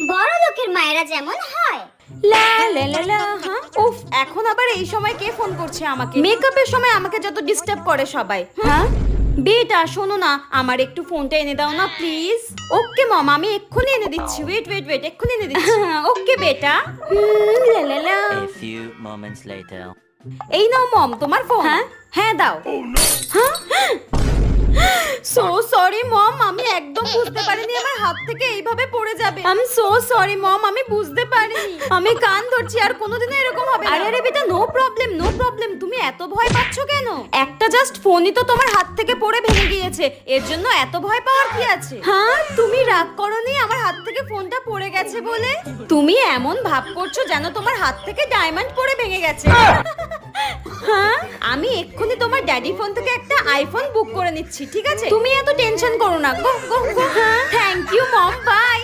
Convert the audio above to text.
বড় লোকের মায়েরা যেমন হয়। লা লা লা লা। হ্যাঁ, উফ, এখন আবার এই সময় কে ফোন করছে আমাকে? মেকআপের সময় আমাকে যত ডিস্টার্ব করে সবাই। হ্যাঁ বেটা শোনো না, আমার একটু ফোনটা এনে দাও না প্লিজ। ওকে মম, আমি এক্ষুনি এনে দিচ্ছি। ওয়েট ওয়েট ওয়েট, এক্ষুনি এনে দিচ্ছি। ওকে বেটা। লা লা লা। A few moments later. এই নাও মম তোমার ফোন। হ্যাঁ হ্যাঁ দাও। হ্যাঁ সো সরি মম, আমি একদম বুঝতে পারিনি আমার হাত থেকে এইভাবে পড়ে যাবে। I am so sorry mom, আমি বুঝতে পারিনি। আমি কান ধরছি, আর কোনোদিনও এরকম হবে না। আরে আরে বেটা, নো প্রবলেম নো প্রবলেম। তুমি এত ভয় পাচ্ছ কেন? একটা জাস্ট ফোনই তো তোমার হাত থেকে পড়ে ভেঙে গিয়েছে, এর জন্য এত ভয় পাওয়ার কি আছে? হ্যাঁ তুমি রাগ করোনি আমার হাত থেকে ফোনটা পড়ে গেছে বলে? তুমি এমন ভাব করছো যেন তোমার হাত থেকে ডায়মন্ড পড়ে ভেঙে গেছে। হ্যাঁ আমি এক্ষুনি তোমার ড্যাডি ফোন থেকে একটা আইফোন বুক করে নিচ্ছি, ঠিক আছে? তুমি এত টেনশন করো না। Go go go. Thank you mom, by.